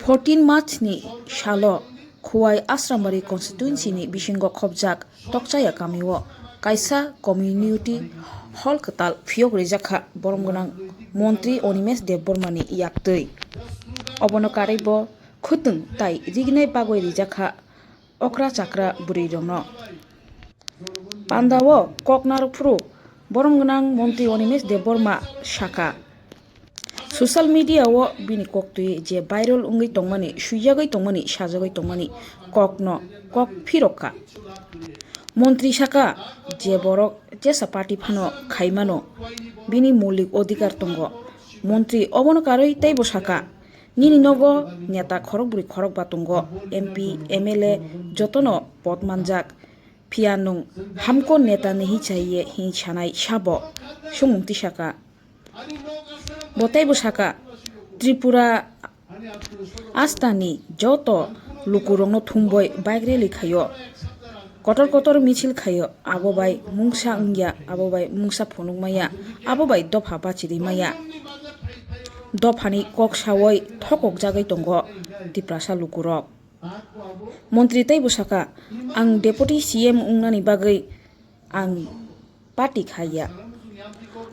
14 March ni Shalo Khuwai Asrambari constituency ni Bishingo Khobjak Tokchaya Kamiwo Kaisa community hall katal phiok rejakha boromgonang Montri Onimesh Debbormani yaktui obono karaibo khutung tai rignai bagoi rejakha okra chakra buri rongno pandawo koknarupru boromgonang Montri Onimesh Debborma shaka social media wo bini koktui je viral ungui tongmani suijagai tongmani sajagai tongmani kok phiroka মন্ত্রী শাখা যে বরক জেসা party Fanon খাইমানো বিনি মৌলিক অধিকার তঙ্গ মন্ত্রী অবনকারই তাইব শাখা নিনি নগ নেতা খরকবুরি খরক বাতঙ্গ এমপি এমএলএ যতন পদমানজাক ফিয়ানুং হামকো নেতা নেহি চাইয়ে হি ছানাই সাব সুমুক্তি শাখা বতাইব শাখা ত্রিপুরা আস্তানি যত লুকুরংনো থুমবই বাইক রেলি খাইও kotor kotor michil khayo abobai mungsa ungya abobai mungsa phonung maya abobai dopha bachiri maya dophani kok sawoi thokok jagai tongo diprasa lukurok মন্ত্রী tai busaka ang deputy cm ungnani bagai ang party khaya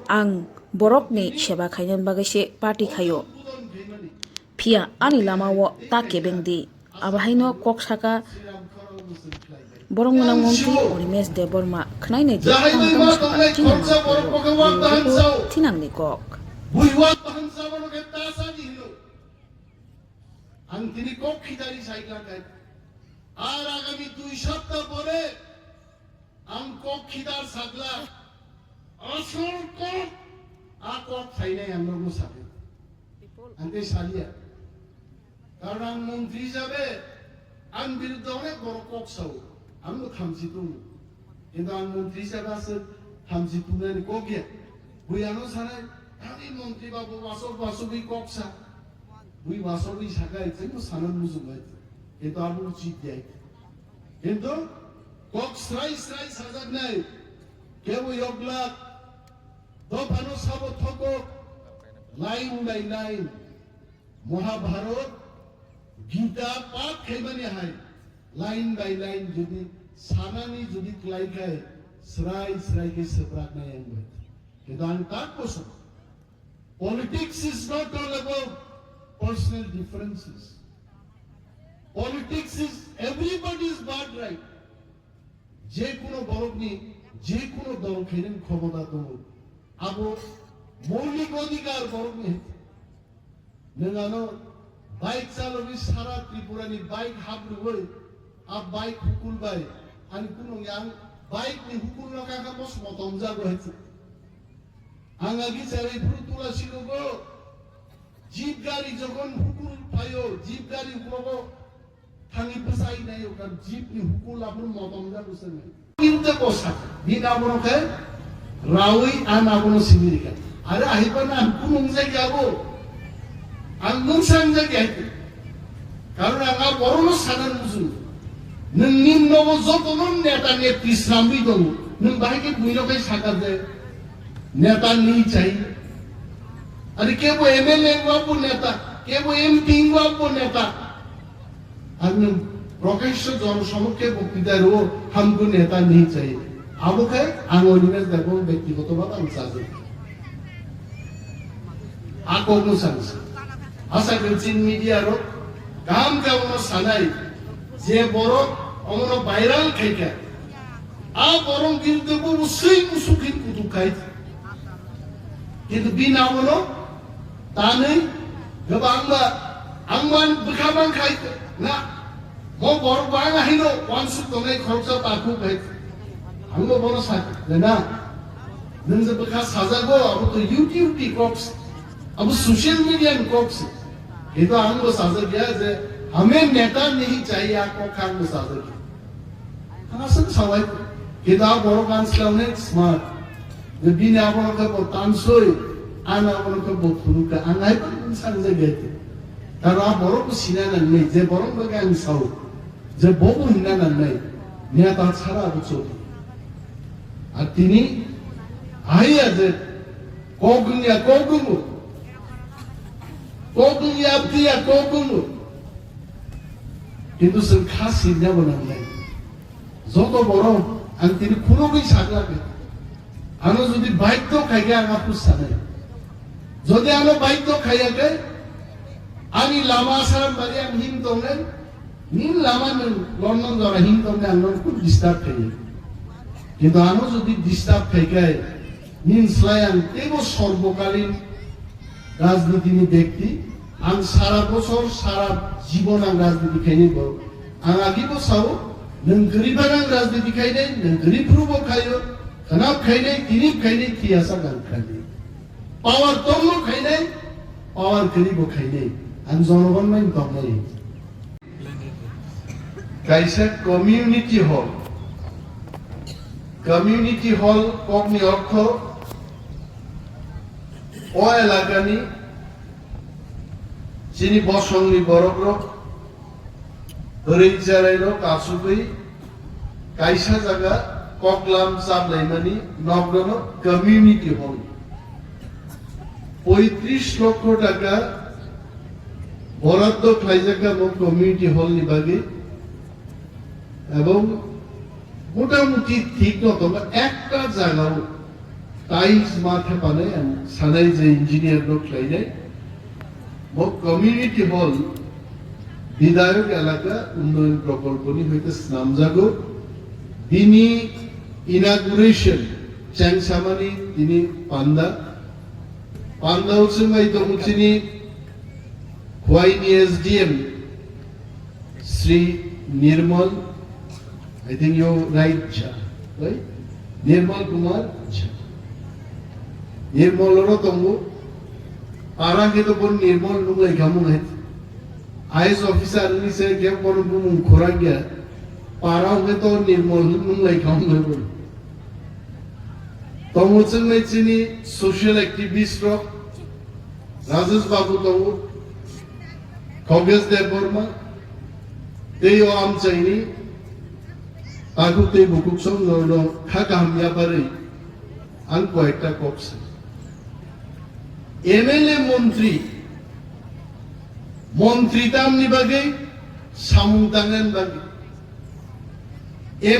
ang borokni seba khainan bagai se party khayo phia ani lamawo ta kebengdi abahaino kok saka boromgonang Montri Onimesh Debborma khnaine je tinangni kok ang tini kok khidari saikla kai ar agami 2 সপ্তাহ পরে ang kok khidar sagla asol kok a kok thainai amra mo sabe ante salia karon মন্ত্রী যাবে ang বিরুদ্ধে অনেক বড় kok Sau আমনো থামজিতুং কিন্তু ang মন্ত্রী যাবে আছে থামজিতুনের কোকিয়া বুয়ানো সারাই আমি মন্ত্রী বাবু বাসবই koksa বুই বাসবই শাখা আছে তো সানন মুজু ভাই কিন্তু আবু চিত দেয় কিন্তু কক স্রাই সাজাক নাই কেউ ইগলা দফানো সব থক line by line Mahabharata Gita পাঠ খাইবানি হাই লাইন বাই লাইন যদি সানানি যদি ক্লাই খায় স্রাই কে সেপ্রাক নাই আনবে কিন্তু আমি তাক কোসো politics is not all about personal differences. Politics is everybody's birthright. যে কোনো বরকনি যে কোনো দল খেলেন ক্ষমতা তো আবো মৌলিক অধিকার বরকনি নঙ্গানো বাইক চালবি সারা ত্রিপুরানি বাইক হাবলু হই আব বাইক হুকুল বাই আনি কোনো ইয়াং বাইক নি হুকুল নকাকা বস মতম জাগো হইছে আঙ্গাগি চাই ফুল তুলা শিলগো জিপ গাড়ি যখন হুকুল পাইও জিপ গাড়ি হুকুলগো থানি পসাই নাই ওকার জিপ নি হুকুল আপন মতম জাগো সনে কিন্তু কোসা বিনা বনকে রাউই আন আপন সিমিরিকা আরে আইবানা কুনুং জায়গা যাবো আঙ্গুং সাংজা গাইতে কারণ আঙ্গা বড়নো সানার মুজু নংনি নব যতন নেতা নেত্রী শ্রামবি দং নং বাহিকে বুইনকে সাকা দে নেতা नहीं चाहिए अरे के वो एमएलए वो नेता के वो एमपी वो नेता हम प्रोफेसर जनसम्मुखे बक्तृता रो हमको नेता नहीं चाहिए अब के आंगोनिमेश देखो व्यक्तिगत बात हम साजे आको को संस आशा करछिन मिडिया रो काम का उनो सानाई जे बरो अमनो भाइराल खाइका आ बरं কিন্তু को उसै मुसुखिन कुतु खाइ কিন্তু বিনা হলো তা নেই গোবাংবা আংমান বুখাবাং খাইতে না মো বড় বাং আহিলো ওয়ানসু তোমে খরচা তাকু খাইতে আঙ্গো বড় সাথে না নংজে বুখা সাজাগো আবু তো ইউটিউব টি কক্স আবু সোশ্যাল মিডিয়া কক্স কিন্তু আঙ্গো সাজা গয়া যে हमें नेता नहीं चाहिए आपको खान में साजर की हासन सवाई কিন্তু আ বড় কানসলাউনে স্মার্ট যে বিনা আপনাকে তানসই আনা আপনাকে বকুনুকা আনাই সাংজে গেতে কারণ আ বড় কো সিনানা নেই যে বড় বগে আন সাউ যে ববু হিনানা নেই নেতা ছাড়া বুঝো আর তিনি আইয়া যে কগুনিয়া আপতিয়া কগুনু কিন্তু जों खासिना बोनांलाय যত বড় आं তিনি खुनुबै साग्लाबे आनो जुदि बाध्य खायगे आं आपु सानै যদি আনো বাধ্য খাইয়াকে আমি লামা সারাম বাড়ি আং হিম তংলে নিন লামা নং লন্ডন জরা হিম তংলে আং নং খুব ডিস্টার্ব খাই কিন্তু আনো যদি ডিস্টার্ব খাইগে নিন স্লাই আং তেব সর্বকালীন রাজনীতিনি ব্যক্তি আং সারা বছর সারা জীবন আং রাজনীতি খাইনি বড় আং আগিবো সাও नों गरीबान आं राजनीति खायनाय नों गरीबफोरबो खायो खानाब खायनाय गिरिब खायनाय खियासा गान खायनाय पावार दंल खायनाय पावार गरीबो खायनाय आं जनगण माइन दंनाय कायसा कमिउनिटी हल ककनि अर्थ ओ एलाकानि जिनि बसंनि बरफरक ओरै जारायलो कासुबै कायसा जागा ककलाम साबलाइमानि नगरनो कमिउनिटी हल 35 লক্ষ টাকা বরাদ্দ খাইজাকা কমিউনিটি হল নি বাগে এবং মোটামুটি ঠিক মতো একটা জায়গাও টাইলস মাথা পানে সানাই যে ইঞ্জিনিয়ার লোক খাইনাই কমিউনিটি হল বিধায়ক এলাকা উন্নয়ন প্রকল্পনি হইতে নামজাগো তিনি ইনাগুরেশন চ্যাংসামানি তিনি পান্দা হচ্ছে দমুচিনি খোয়াইনি SDM Shri Nirmal I think you right Jha, right? Nirmal Kumar Jha. Nirmal oro tongo para ke to pon Nirmal nung lai gamu hai. IAS officer ni se ke pon bum khora gya. Para ke to Nirmal nung lai gamu hai pon. Tongo chen mai chini social activist ro Rajesh Babu tongo Khogez Dev Burma Teo am chaini Agute bukuk song no khakam pare ang koekta kopse MLA মন্ত্রী তাম ni bagai samung tangan bagi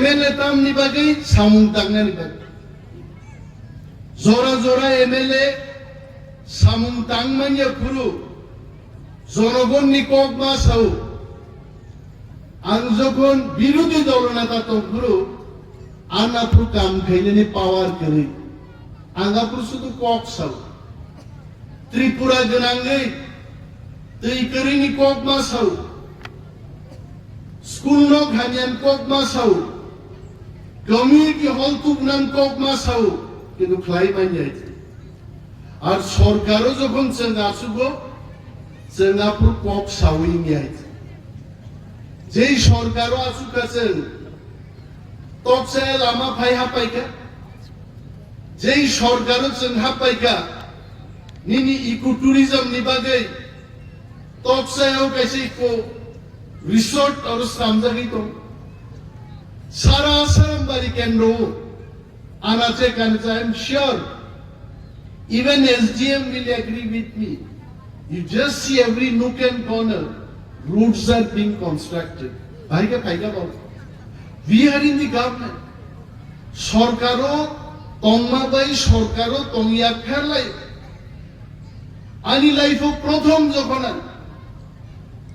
MLA tam ni bagai samung tangan bagi jora MLA samung tangman ya puru জনগণ ni kok ma sau আং যখন বিরোধী দলনেতা তখরু আনাপুর কাম খাইলেনি পাওয়ার করি আঙ্গাপুর শুধু cock Sau Tripura গনাঙ্গৈ তৈ করিনি কক মা সাউ স্কুল ন খানিয়ান কক মা সাউ কমিউনিটি হল তুকনান কক মা সাউ কিন্তু খাই মান যাইছে আর সরকারও যখন চেঙ্গা আসুগো চেঙ্গাপুর কক সাউই নিয়াইছে যেই সরকারও আসুক আছেন তকসে লামা ফাইহা পাইকা যেই সরকারও চেংহা পাইকা নিনি ইকো ট্যুরিজম নিবাগৈ তকসেও কাইছে ইকো রিসোর্ট আর সামজাগি তো সারা আসামবাড়ি কেন্দ্র আনাচে কানচে I am sure even SDM will agree with me you just see every nook and corner roads are being constructed. We are in the government. Sorkaro tongma bai sorkaro tongya kharlai. Ani life of prothom jokhon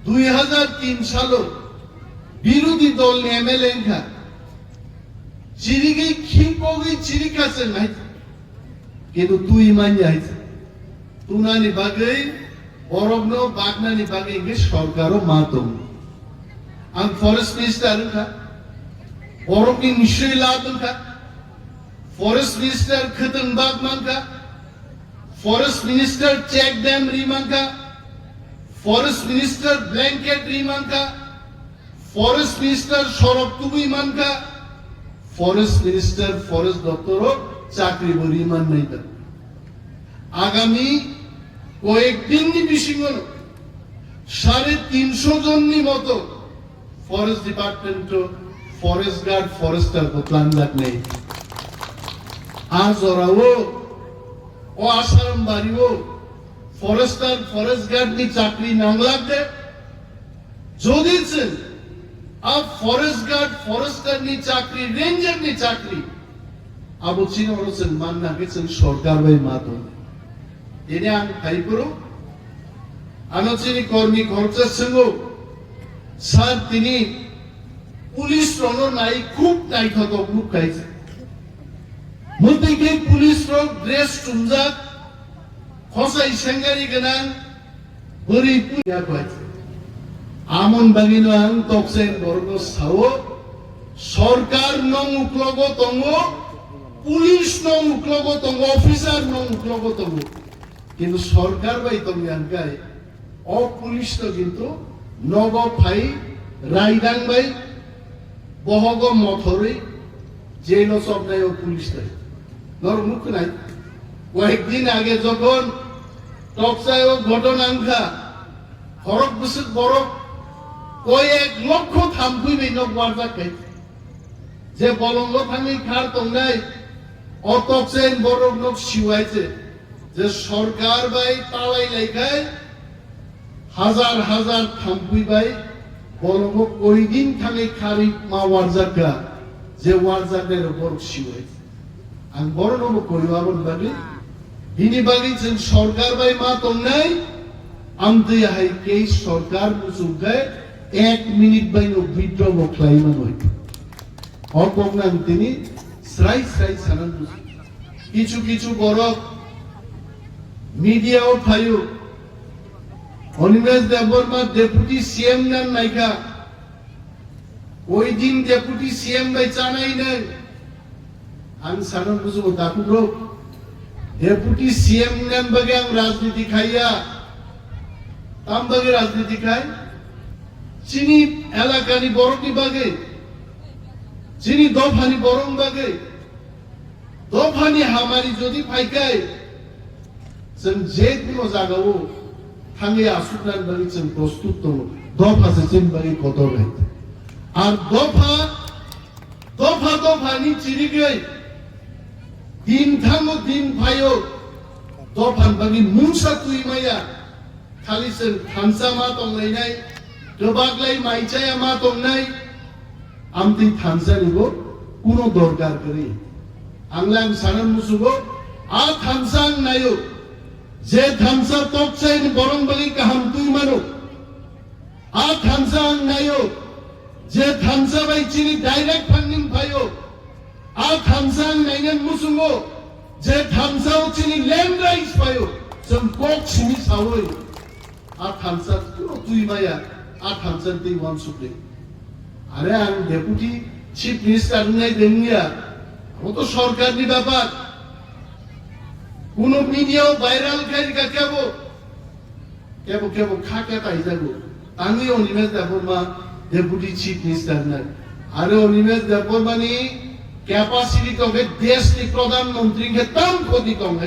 2003 salo বিরোধী দল ni MLA kha chirigei khipogei chirikachen nai কিন্তু তুই মান যাইছে তুনানি বাগৈ Orogno bagna ni bagi nge sorkaro matom. Ang forest minister ka. Orogni nishoy ladum ka. Forest minister khatang bagman ka. Forest minister check dam riman ka. Forest minister blanket riman ka. Forest minister sorok tubi man ka. Forest minister forest doctor chakri boriman nai ka. Agami কয়েকদিন বেশি গণ 350 জননি মতো forest department forest guard forester কো plan লাগ নেই আজ ওরাও ও আসাম বাড়িও ফরেস্টার ফরেস্ট গার্ড নি চাকরি নাম লাগবে যদি अब फॉरेस्ट गार्ड फॉरेस्टर ની ચાકરી રેન્જર ની ચાકરી આબો ચીન ઓરસન માન નાખે છે સરકાર ભાઈ માતો એને આમ ખાઈ કરો আলোচনী কর্মী খরচের সঙ্গে স্যার তিনি পুলিশ রণ নাই খুব নাই ক্ষত খুব খাইছে মধ্যে পুলিশ রক ড্রেস টুমজাক খসাই সেঙ্গারি গোনাं बोरै पुया खाइছে আমন বাগিনো আং তকসেন বর্গ সাও সরকার নং উকলগ তঙ্গ পুলিশ নং উকলগ তঙ্গ অফিসার নং উকলগ তঙ্গ কিন্তু সরকার বাই তঙ্গ আনকাই অপুলিশ তো কিন্তু নগ ফাই রাইদাং বাই বহগ মথরে জেল সব নাই ও পুলিশ নাই নর মুখ নাই কয়েকদিন আগে যখন টকসায় ঘটনাঙ্কা হরক বছর বড় কয়েক লক্ষ থামকুই নক ওয়ার্জা খাইছে যে বলঙ্গ থামি খার তংনাই অতকসেন বড় নক শিওয়াইছে যে সরকার বাই তালাই লাইখায় হাজার হাজার থামকুই বাই বলঙ্গ কয়দিন থামি খারি মা ওয়ার্জাকা যে ওয়ার্জাকের উপর শিওয়াইছে আং বড় নব করিবাবন বাগি বিনি বাগি যেন সরকার বাই মা তংনাই আমতে হাই কে সরকার মুসুগায় 1 মিনিট বাইনো বিদ্রোহ বকলাইমান হই অপগনাং তিনি স্রাই স্রাই সানান কিছু কিছু বড় মিডিয়াও ফায়ু অনিমেষ দেববর্মা ডেপুটি সিএম নাম নাইকা ওই দিন ডেপুটি সিএম বাই চানাই নাই আং সানান বুঝু দাকুরো ডেপুটি সিএম নাম বাগে আং রাজনীতি খাইয়া তাম বাগে রাজনীতি খাই চিনি এলাকানি বড়কি বাগে চিনি দফানি বরং বাগে দফানি হামারি যদি ফাইকায় जों जे কোনো জায়গাও থাঙ্গে আসুনার বাড়ি जों প্রস্তুত তো দফা যেন বাড়ি কত ভাই আর দফানি চিরিগে দিন থাঙ্গো দিন ফাইও দফান বাড়ি মুংসা তুই মাইয়া খালি जों থানসা মা তংলাইনাই গোবাগলাই মাইচায়া মা তংনাই আমতি থানসা নিবো কোনো দরকার করি আংলাং সানান মুসুগো আ থানসাং নাইও যে থানসা তকসাইন বরং বাগি কাহাম তুই মানো আ থানসাং নাইও যে থানসা বাই চিনি ডাইরেক্ট ফান্ডিং পাইও আ থানসাং নাইনেন মুসুগো যে থানসাও চিনি ল্যান্ড রাইটস পাইও जों কক সিমি সাওই আ থানসা কোনো তুই মায়া আ থানসা তুই ওয়ান সুপ্রে আরে আং ডেপুটি চিফ মিনিস্টার নাই দেনিয়া ও তো সরকারি ব্যাপার কোন মিডিয়াও ভাইরাল খাইকা কেবো খাকা তাই যাবো তাঙ্গি Animesh Debbarma deputy chief minister নাই আরে অনিমেষ দেববর্মানি ক্যাপাসিটি তবে দেশনি প্রধানমন্ত্রী কে তাম ক্ষতি তবে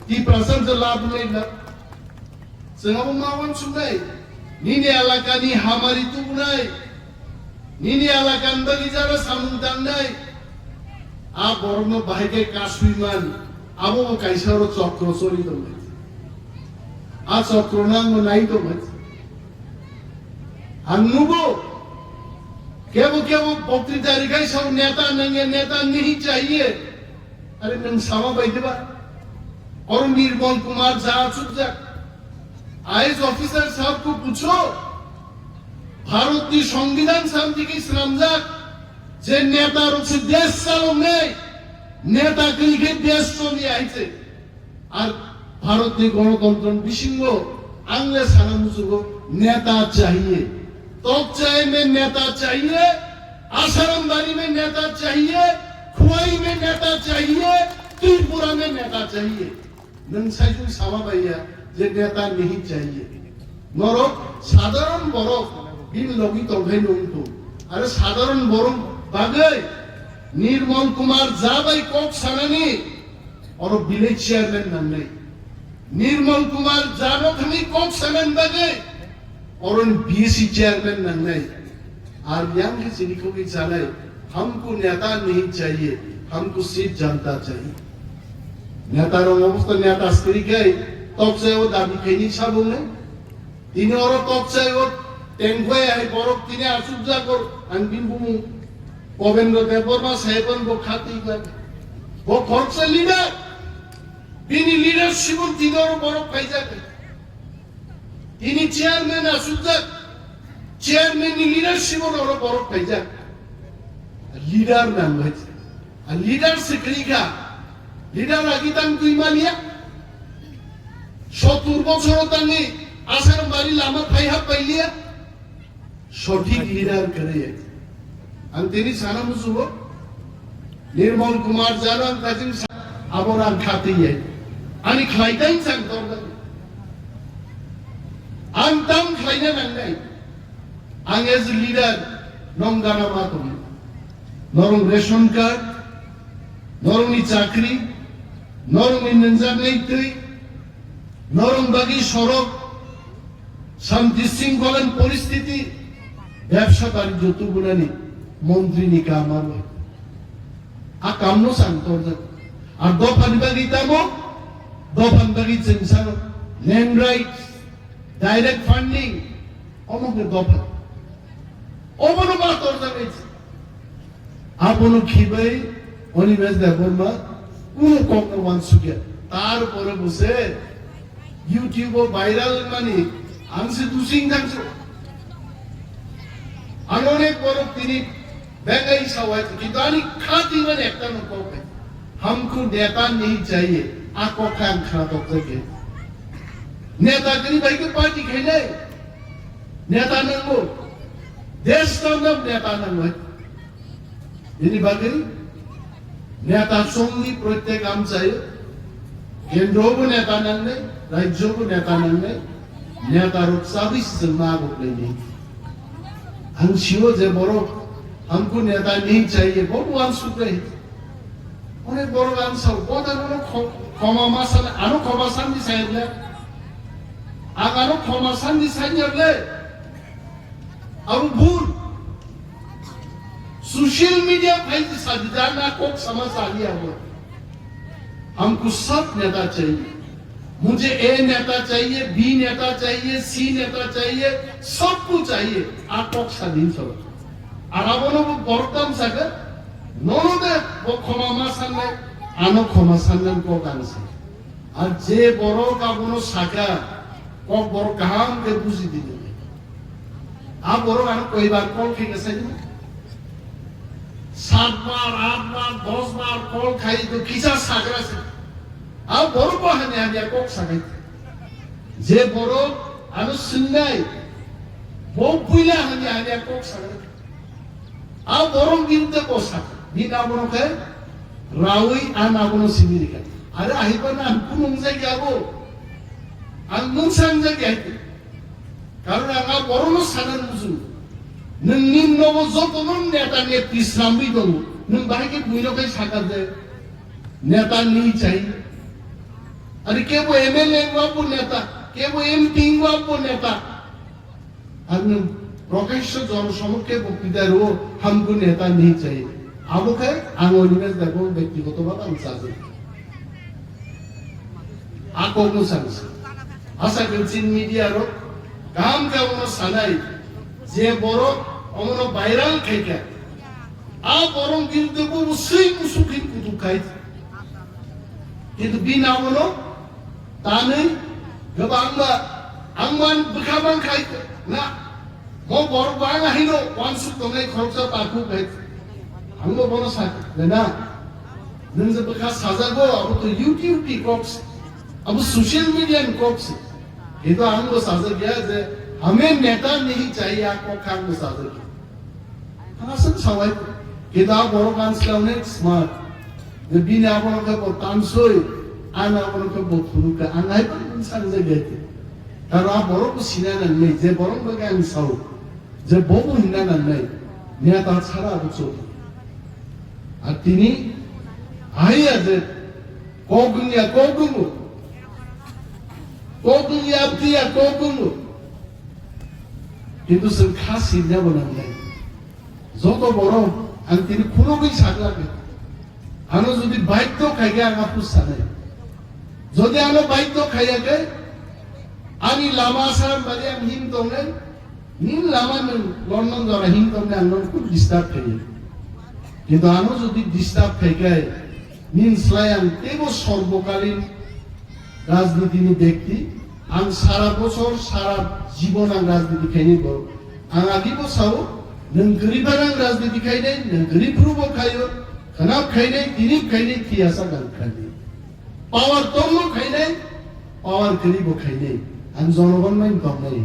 তি প্রশংসা লাভ নেই না जोंहाबो मावन सुनाय निनि एलाकानि हामारि तुबनाय निनि एलाकान बागि जारा सामुं दाननाय आ बरम बाहायके कासुइमान आबो काइसारो चक्र चरि दं आ चक्र नांगो नाय दं आंनुबो केबो बक्तृता रिखाय साव नेता नंगे नेता नहीं चाहिए अरे नों सामा बायदिबा और निर्मल कुमार जा चुपचाप आईएएस ऑफिसर साहब को पूछो भारत की संविधान शांति की श्रमजाक जे नेता रक्षे देश चालू नहीं नेता के लिए देश चली आइছে আর भारत की गणतंत्र विशिंग आंग्ले साना मुसुगो नेता चाहिए तोकचाय में नेता चाहिए आसाराम बाड़ी में नेता चाहिए खुआई में नेता चाहिए त्रिपुरा में नेता चाहिए नंसाइजु सामा बाइया যে নেতা नहीं चाहिए নরক সাধারণ বড় বিন লগি তলভাই নংতো আরে সাধারণ বড় বাগে নির্মল কুমার যাবাই কক সানানি और विलेज चेयरमैन नांगनाय निर्मल कुमार जानो थमी কক सानान बागे और बीएससी चेयरमैन नांगनाय আর यांग के सिनिको की चालाय हमको नेता नहीं चाहिए हमको सिर्फ जनता चाहिए नेतार अवस्था नेता स्त्री गई তকসায় ও দাবি খেনি সাবুনে তিনি ওর তকসায় ও টেংখয় আই বরক তিনি আসুজা কর আং বিনবুমু পবেন্দ্র দেববর্মা সাহেবন বো খাতি লাগে বো খরচা লিডার বিনি লিডারশিপ তিনর বরক পাইজাকে তিনি চেয়ারম্যান আসুজা চেয়ারম্যান লিডারশিপ ওর বরক পাইজাক লিডার নাম হয়েছে আর লিডার সেক্রিকা লিডার আগিতাম তুই মালিয়া 70 বছর তাঙ্গে আসার বাড়ি লামা ফাইহা পাইলিয়া সঠিক লিডার করে আর তিনি সানা মুসুব নির্মল কুমার জানান কাজিন আবরান খাতিয়ে ani খাইতাই সাং দরদা আন তাম খাইনা নাঙ্গাই আং এজ লিডার নংগানা মাতম নরম রেশন কার্ড নরমই চাকরি নরম ইনজার নেই নরম বাগি সড়ক শান্তি শৃঙ্খলার পরিস্থিতি ব্যবসা বাণিজ্য তুগুলানি মন্ত্রী নিকা আমার কামনো সান্তর আর দফান বাগি তামো দফান বাগি চেনসার ল্যান্ড রাইটস ডাইরেক্ট ফান্ডিং অমকে দফা অমনো বাতর যাবেছে আপনো খিবাই অনিমেষ দেবর্মা কোন কম ওয়ান সুকে তারপরে বসে ইউটিউব ভাইরাল মানে আংসে দুসিং থাকছে আর অনেক বড় তিনি বেঙ্গাই সাওয়াইছে কিন্তু আমি খাতি মানে একটা না কবে हमको नेता नहीं चाहिए आको खान खड़ा तो के नेता करी भाई के पार्टी खेले नेता नंगो देश का नाम नेता नंगो ini bagari नेता संगी प्रत्येक आम चाहिए केंद्रों नेता नंगे राज्यों नेता नंगे नेता रुक साबिस जमा गोपलेनी हम शिव जे बड़ो हमको नेता नहीं चाहिए बहुत वान सुपरे অনেক বড় গান সব কথা বলো ক্ষমা মাসান আরো ক্ষমা শান্তি চাইলে আরো ক্ষমা শান্তি চাইলে আর ভুল सोशल मीडिया फाइल साझेदारना को समझ आ गया हो हमको सब नेता चाहिए मुझे ए नेता चाहिए बी नेता चाहिए सी नेता चाहिए सबको चाहिए आपको स्वाधीन सब আর আবনো বর্তমান সাগর ননদে ও ক্ষমা মাসানলে আনো ক্ষমা সানলেন কো গানছে আর যে বড় কাবনো সাকা ক বড় কাম কে বুঝি দিলে আ বড় গান কইবার কল ঠিক আছে 7 বার 8 বার 10 বার কল খাই তো কিসা সাগর আছে আ বড় বহানে আমি কক সাকাই যে বড় আনো সুন্নাই বউ পুইলা হানি আমি কক সাগর আ বড় গিনতে বসা Bina bono ke rawi an abono simirika. Ada ahibana an kunung zagi abo. An nungsang zagi ahibu. Karena anga borono sanan musu. Nung nin nobo zoto nun neta ne tisrambi donu. Nung bahike buino kai sakar de. Neta ni chahi. Ari kebo MLA wapo neta. Kebo MP wapo neta. Anu প্রকাশ্য জনসমক্ষে বক্তৃতা rho हमको नेता नहीं चाहिए আবকে আঙুলিমেজ দেখো ব্যক্তিগতভাবে আমি চাচ্ছি আকোনো সানছে আশা করছি মিডিয়ার কাম কেমন সানাই যে বড় অমন ভাইরাল খাইকা আ বরং কিন্তু সেই মুসুকি কুতু খাই কিন্তু বিনা বলো তা নেই গোবাংবা আংমান বুখাবাং খাইতে না mo bor bang hino once to nei khorcha ta ku kai hamgo bono sa na nung je baka sajago abu to youtube ti cops abu social media in cops ye to hamgo saja gaya je hame neta nahi chahiye aapko khanggo saja ki asan sawai kita boro kan slaune smart je bina abono ka bo tansoi ana abono ka bo thuruka angai pa insan je gete karo boro ko sinana nei je boro baga ang sau যে বহু হিন্দানা নাই নেতা ছাড়া বুঝো আর তিনি আইয়া যে কোগুনিয়া প্রিয়া কোগুনু কিন্তু সে খাসি নেব না নাই যত বড় আর তিনি খুলবই সাগলাবে আনো যদি বাইক খাইগে আগা পুষা নাই যদি আনো বাইক খাইয়াকে আমি লামা সার বাড়ি আমি হিম তো নাই নীল লামান লন্ডন যারা হিন্দমনে আন্দোলন খুব ডিস্টার্ব থাকে কিন্তু আনো যদি ডিস্টার্ব থাকে নীল স্লায়ান তেবো সর্বকালীন রাজনীতিনি ব্যক্তি আং সারা বছর সারা জীবন আং রাজনীতি খাইনি আং আগিবো সাও नों गरीबां राजनीति खायनाय नों गरीबफोरबो खायो खनाब खायनाय दिनिब खायनाय थियासा गान खायनाय पावार दंल खायनाय पावार गरीबो खायनाय आं जनगण माइन दंनाय